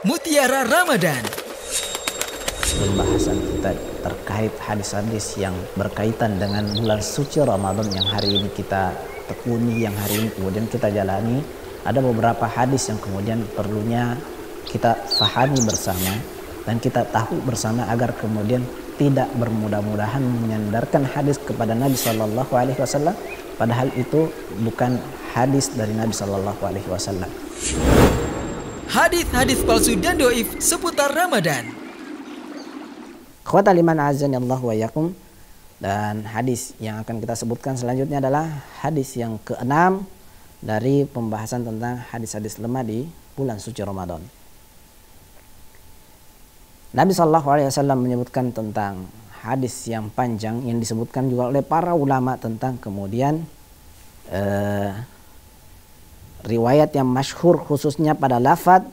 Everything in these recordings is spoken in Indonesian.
Mutiara Ramadan. Pembahasan kita terkait hadis-hadis yang berkaitan dengan bulan suci Ramadan yang hari ini kita tekuni, yang hari ini kemudian kita jalani. Ada beberapa hadis yang kemudian perlunya kita fahami bersama dan kita tahu bersama agar kemudian tidak bermudah-mudahan menyandarkan hadis kepada Nabi Shallallahu Alaihi Wasallam, padahal itu bukan hadis dari Nabi Shallallahu Alaihi Wasallam. Hadis-hadis palsu dan doif seputar Ramadan. Khawata liman azani Allah wa yakum. Dan hadis yang akan kita sebutkan selanjutnya adalah hadis yang ke-6 dari pembahasan tentang hadis-hadis lemah di bulan suci Ramadan. Nabi Shallallahu Alaihi Wasallam menyebutkan tentang hadis yang panjang yang disebutkan juga oleh para ulama tentang kemudian riwayat yang masyhur khususnya pada lafaz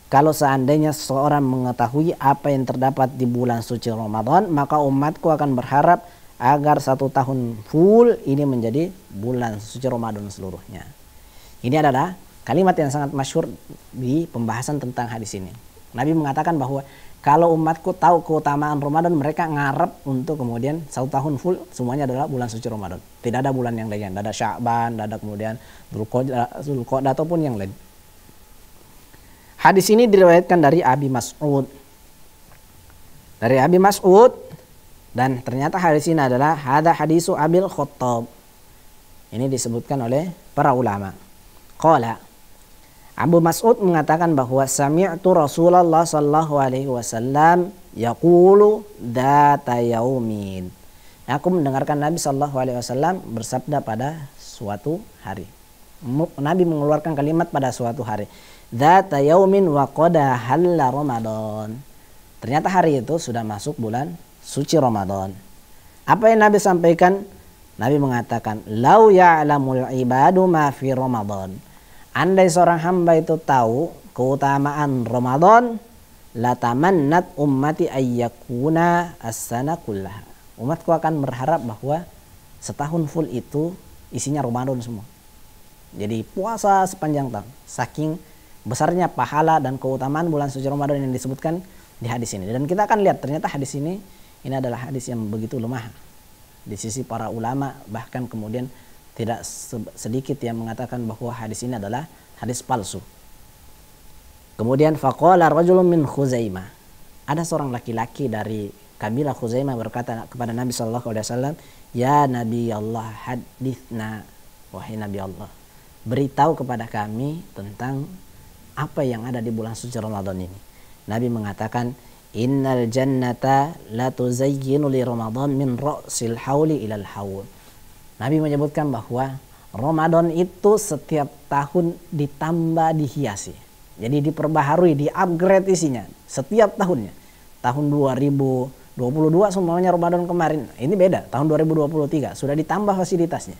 kalau seandainya seorang mengetahui apa yang terdapat di bulan suci Ramadan, maka umatku akan berharap agar 1 tahun full ini menjadi bulan suci Ramadan seluruhnya. Ini adalah kalimat yang sangat masyhur di pembahasan tentang hadis ini. Nabi mengatakan bahwa kalau umatku tahu keutamaan Ramadan, mereka ngarep untuk kemudian 1 tahun full semuanya adalah bulan suci Ramadan. Tidak ada bulan yang lain, tidak ada Sya'ban, tidak ada kemudian Dzulqa'dah ataupun yang lain. Hadis ini diriwayatkan dari Abi Mas'ud. Dari Abi Mas'ud, dan ternyata hadis ini adalah hadisu Abil Khattab. Ini disebutkan oleh para ulama. Qala, Abu Mas'ud mengatakan bahwa sami'tu Rasulullah sallallahu alaihi wasallam yaqulu dzata yaumin. Aku mendengarkan Nabi sallallahu alaihi wasallam bersabda pada suatu hari. Nabi mengeluarkan kalimat pada suatu hari. Dzata yaumin wa qad halla Ramadan. Ternyata hari itu sudah masuk bulan suci Ramadan. Apa yang Nabi sampaikan? Nabi mengatakan, "Lau ya'lamul ibadu ma fi Ramadan." Andai seorang hamba itu tahu keutamaan Ramadan, la tamannat ummati ayyakuna as-sana kullaha. Umatku akan berharap bahwa setahun full itu isinya Ramadan semua. Jadi puasa sepanjang tahun. Saking besarnya pahala dan keutamaan bulan suci Ramadan yang disebutkan di hadis ini. Dan kita akan lihat ternyata hadis ini adalah hadis yang begitu lemah di sisi para ulama, bahkan kemudian tidak sedikit yang mengatakan bahwa hadis ini adalah hadis palsu. Kemudian faqala rajulun min Khuzaimah. Ada seorang laki-laki dari kabilah Khuzaimah berkata kepada Nabi sallallahu alaihi wasallam, "Ya Nabi Allah, hadithna." Wahai Nabi Allah, beritahu kepada kami tentang apa yang ada di bulan suci Ramadan ini. Nabi mengatakan, "Innal jannata la tuzayyinu li Ramadan min ra'sil hauli ilal haul." Nabi menyebutkan bahwa Ramadan itu setiap tahun ditambah dihiasi. Jadi diperbaharui, di-upgrade isinya setiap tahunnya. Tahun 2022 semuanya Ramadan kemarin. Ini beda, tahun 2023 sudah ditambah fasilitasnya.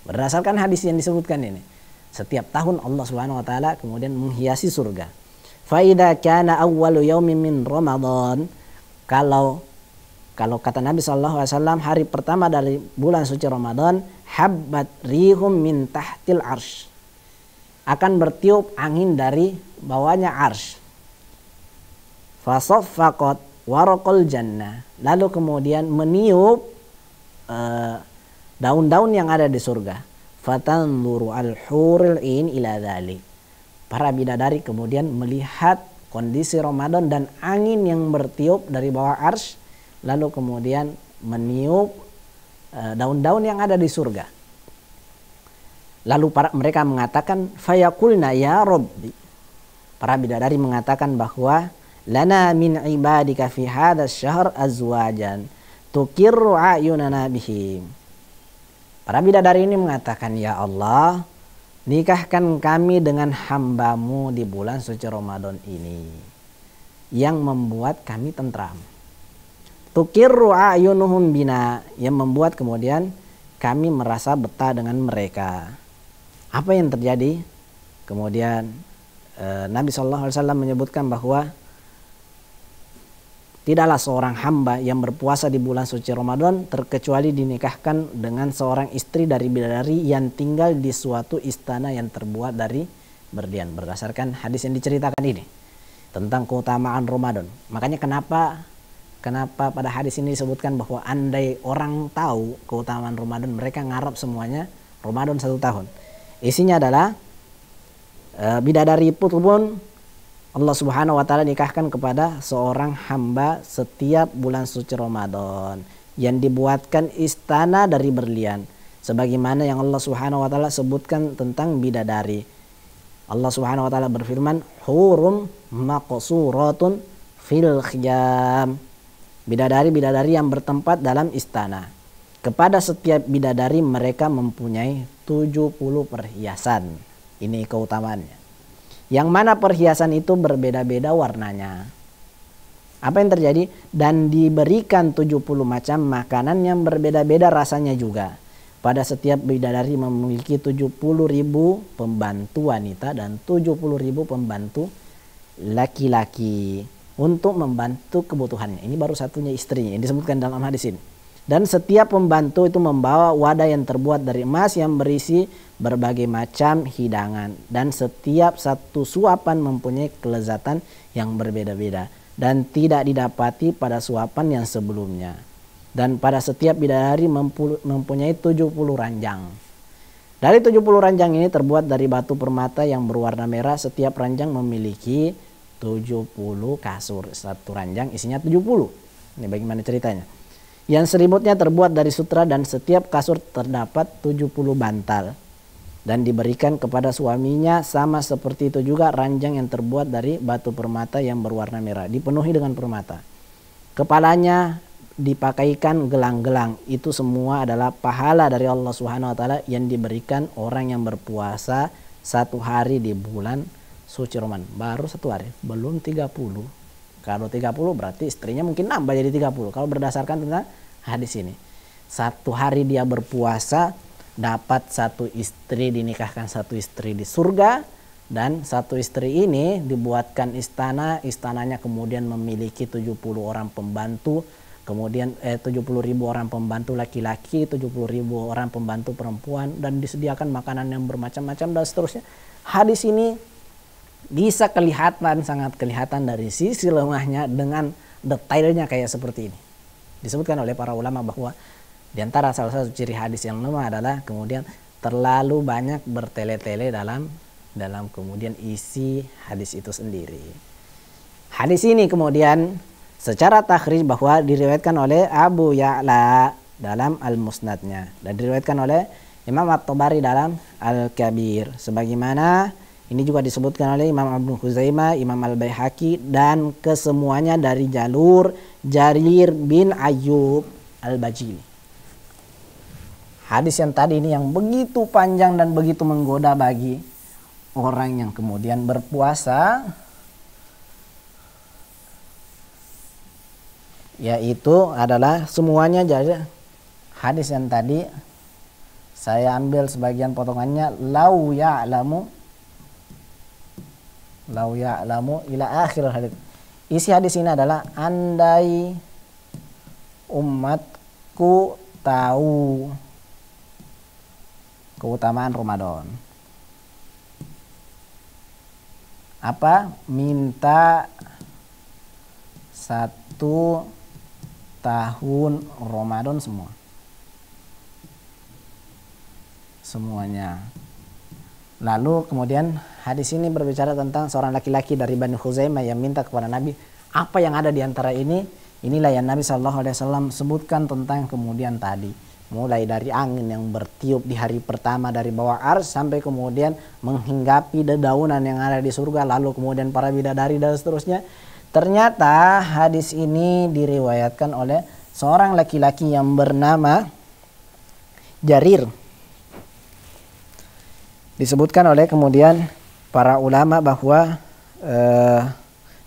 Berdasarkan hadis yang disebutkan ini. Setiap tahun Allah Subhanahu wa taala kemudian menghiasi surga. Fa idza kana awwalu yaumin min Ramadan, kalau kata Nabi sallallahu alaihi wasallam hari pertama dari bulan suci Ramadan, habbat rihum min tahtil arsy. Akan bertiup angin dari bawahnya arsy. Fasaffaqat waraqal jannah. Lalu kemudian meniup daun-daun yang ada di surga. Fatanzuru al-huril in ila dzalik. Para bidadari kemudian melihat kondisi Ramadan dan angin yang bertiup dari bawah arsy, lalu kemudian meniup daun-daun yang ada di surga. Lalu mereka mengatakan, "Fayaqulna ya Rabbi." Para bidadari mengatakan bahwa lana min ibadika fi hadzal syahr azwajan tuqirru ayunana bihim. Para bidadari ini mengatakan, "Ya Allah, nikahkan kami dengan hambamu di bulan suci Ramadan ini yang membuat kami tentram. Tuqirru ayunuhum bina, yang membuat kemudian kami merasa betah dengan mereka." Apa yang terjadi? Kemudian Nabi SAW menyebutkan bahwa tidaklah seorang hamba yang berpuasa di bulan suci Ramadan terkecuali dinikahkan dengan seorang istri dari bidadari yang tinggal di suatu istana yang terbuat dari berlian. Berdasarkan hadis yang diceritakan ini. tentang keutamaan Ramadan. Makanya kenapa pada hadis ini disebutkan bahwa andai orang tahu keutamaan Ramadan, mereka ngarap semuanya Ramadan 1 tahun. Isinya adalah bidadari pun Allah Subhanahu wa taala nikahkan kepada seorang hamba setiap bulan suci Ramadan yang dibuatkan istana dari berlian, sebagaimana yang Allah Subhanahu wa taala sebutkan tentang bidadari. Allah Subhanahu wa taala berfirman, hurum maqsuratun fil khiyam. Bidadari-bidadari yang bertempat dalam istana. Kepada setiap bidadari mereka mempunyai 70 perhiasan. Ini keutamaannya. Yang mana perhiasan itu berbeda-beda warnanya. Apa yang terjadi? Dan diberikan 70 macam makanan yang berbeda-beda rasanya juga. Pada setiap bidadari memiliki 70.000 pembantu wanita dan 70.000 pembantu laki-laki untuk membantu kebutuhannya. Ini baru satunya istrinya yang disebutkan dalam hadis ini. Dan setiap pembantu itu membawa wadah yang terbuat dari emas yang berisi berbagai macam hidangan. Dan setiap satu suapan mempunyai kelezatan yang berbeda-beda dan tidak didapati pada suapan yang sebelumnya. Dan pada setiap bidadari mempunyai 70 ranjang. Dari 70 ranjang ini terbuat dari batu permata yang berwarna merah. Setiap ranjang memiliki 70 kasur. Satu ranjang isinya 70. Ini bagaimana ceritanya? Yang selimutnya terbuat dari sutra dan setiap kasur terdapat 70 bantal. Dan diberikan kepada suaminya sama seperti itu juga ranjang yang terbuat dari batu permata yang berwarna merah. Dipenuhi dengan permata. Kepalanya dipakaikan gelang-gelang. Itu semua adalah pahala dari Allah Subhanahu wa taala yang diberikan orang yang berpuasa 1 hari di bulan suci Ramadan. Baru 1 hari, belum 30. Kalau 30 berarti istrinya mungkin nambah jadi 30. Kalau berdasarkan tentang hadis ini. 1 hari dia berpuasa dapat 1 istri, dinikahkan 1 istri di surga. Dan 1 istri ini dibuatkan istana. Istananya kemudian memiliki 70 orang pembantu. Kemudian 70.000 orang pembantu laki-laki, 70.000 orang pembantu perempuan. Dan disediakan makanan yang bermacam-macam dan seterusnya. Hadis ini bisa kelihatan, sangat kelihatan dari sisi lemahnya dengan detailnya kayak seperti ini. Disebutkan oleh para ulama bahwa di antara salah satu ciri hadis yang lemah adalah kemudian terlalu banyak bertele-tele dalam kemudian isi hadis itu sendiri. Hadis ini kemudian secara takhrij bahwa diriwayatkan oleh Abu Ya'la dalam Al-Musnadnya dan diriwayatkan oleh Imam At-Tabari dalam Al-Kabir, sebagaimana ini juga disebutkan oleh Imam Ibnu Khuzaimah, Imam Al-Baihaqi dan kesemuanya dari jalur Jarir bin Ayyub Al-Bajili. Hadis yang tadi ini yang begitu panjang dan begitu menggoda bagi orang yang kemudian berpuasa, yaitu adalah semuanya jadi hadis yang tadi saya ambil sebagian potongannya lau ya'lamu ila akhir hadis. Isi hadis ini adalah andai umatku tahu keutamaan Ramadan. Apa? Minta 1 tahun Ramadan semuanya. Lalu kemudian hadis ini berbicara tentang seorang laki-laki dari Bani Khuzaimah yang minta kepada Nabi, apa yang ada di antara ini? Inilah yang Nabi SAW sebutkan tentang kemudian tadi. Mulai dari angin yang bertiup di hari pertama dari bawah ars sampai kemudian menghinggapi dedaunan yang ada di surga, lalu kemudian para bidadari dan seterusnya. Ternyata hadis ini diriwayatkan oleh seorang laki-laki yang bernama Jarir. Disebutkan oleh kemudian para ulama bahwa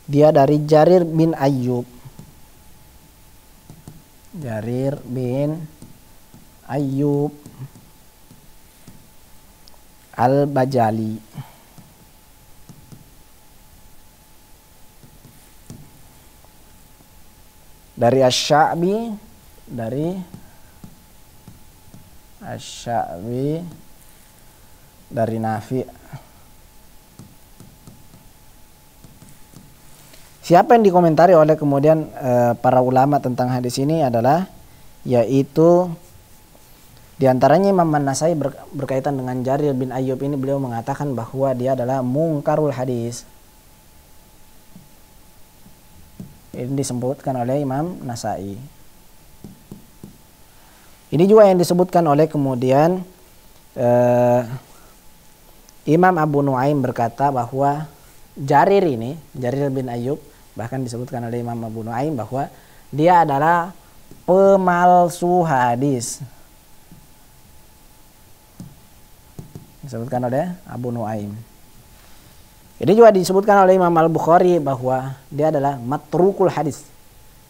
dia dari Jarir bin Ayyub. Jarir bin Ayyub Al-Bajali. Dari Asy-Sya'bi, dari Nafi'. Siapa yang dikomentari oleh kemudian para ulama tentang hadis ini adalah yaitu diantaranya Imam An-Nasai berkaitan dengan Jarir bin Ayyub ini, beliau mengatakan bahwa dia adalah mungkarul hadis. Ini disebutkan oleh Imam Nasai. Ini juga yang disebutkan oleh kemudian Imam Abu Nuaim berkata bahwa Jarir bin Ayyub, bahkan disebutkan oleh Imam Abu Nuaim bahwa dia adalah pemalsu hadis. Disebutkan oleh Abu Nuaim. Ini juga disebutkan oleh Imam Al-Bukhari bahwa dia adalah matrukul hadis.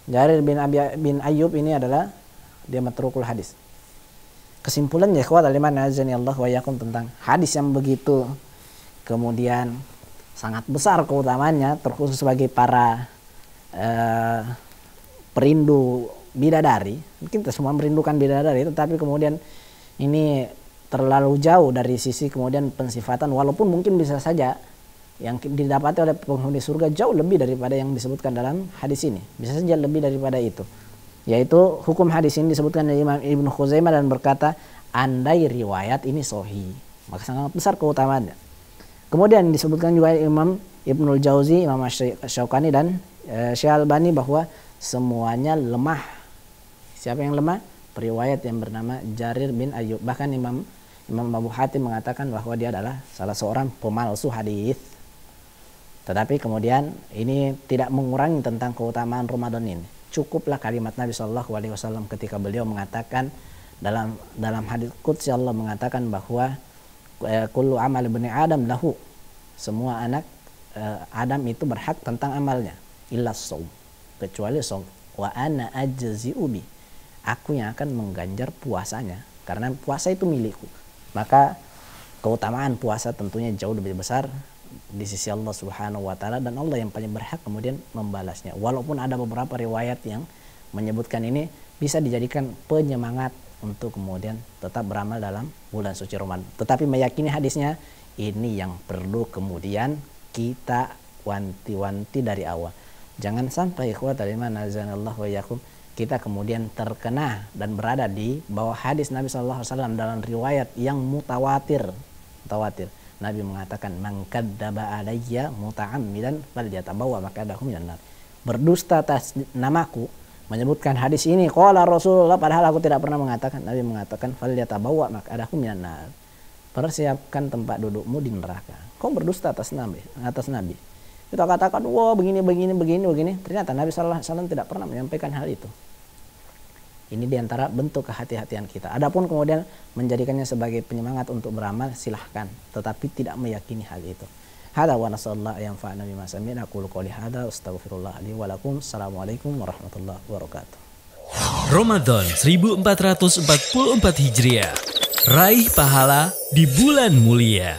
Jarir bin Ayyub ini adalah dia matrukul hadis. Kesimpulannya ikhwat aliman azani Allah wa yakum tentang hadis yang begitu kemudian sangat besar keutamaannya, terkhusus bagi para perindu bidadari. Mungkin kita semua merindukan bidadari, tetapi kemudian ini terlalu jauh dari sisi kemudian pensifatan, walaupun mungkin bisa saja yang didapati oleh penghuni surga jauh lebih daripada yang disebutkan dalam hadis ini, bisa saja lebih daripada itu. Yaitu hukum hadis ini disebutkan oleh Imam Ibnu Khuzaimah dan berkata, andai riwayat ini sahih, maka sangat besar keutamaannya. Kemudian disebutkan juga Imam Ibnul Jauzi, Imam Syaukani dan Syekh Albani bahwa semuanya lemah. Siapa yang lemah? Periwayat yang bernama Jarir bin Ayyub. Bahkan Imam Abu Hatim mengatakan bahwa dia adalah salah seorang pemalsu hadis. Tetapi kemudian ini tidak mengurangi tentang keutamaan Ramadan ini. Cukuplah kalimat Nabi Shallallahu Alaihi Wasallam ketika beliau mengatakan dalam hadis qudsi, Allah mengatakan bahwa kullu amal ibni Adam lahu, semua anak Adam itu berhak tentang amalnya, illa shaum, kecuali shaum, wa ana ajzi'u bi, aku yang akan mengganjar puasanya karena puasa itu milikku. Maka keutamaan puasa tentunya jauh lebih besar di sisi Allah Subhanahu wa taala, dan Allah yang paling berhak kemudian membalasnya. Walaupun ada beberapa riwayat yang menyebutkan ini bisa dijadikan penyemangat untuk kemudian tetap beramal dalam bulan suci Ramadan. Tetapi meyakini hadisnya ini yang perlu kemudian kita wanti-wanti dari awal. Jangan sampai ikhwatal iman azanallahu wa iyyakum kita kemudian terkena dan berada di bawah hadis Nabi sallallahu alaihi wasallam dalam riwayat yang mutawatir. Nabi mengatakan, man kadzdzaba alayya muta'ammidan falyatabawwa maq'adahu minan nar. Berdusta atas namaku, menyebutkan hadis ini qala Rasulullah, padahal aku tidak pernah mengatakan. Nabi mengatakan falyatabawwa maq'adahu minan nar. Persiapkan tempat dudukmu di neraka. Kau berdusta atas Nabi. Kita katakan, wah begini. Ternyata Nabi sallallahu alaihi wasallam tidak pernah menyampaikan hal itu. Ini diantara bentuk kehati-hatian kita. Adapun kemudian menjadikannya sebagai penyemangat untuk beramal, silahkan. Tetapi tidak meyakini hal itu. Hada wa nasallallahu yanfa'ana bima sami'na. Aqulu qouli hada astaghfirullah li wa lakum. Assalamualaikum warahmatullahi wabarakatuh. Ramadan 1444 Hijriah. Raih pahala di bulan mulia.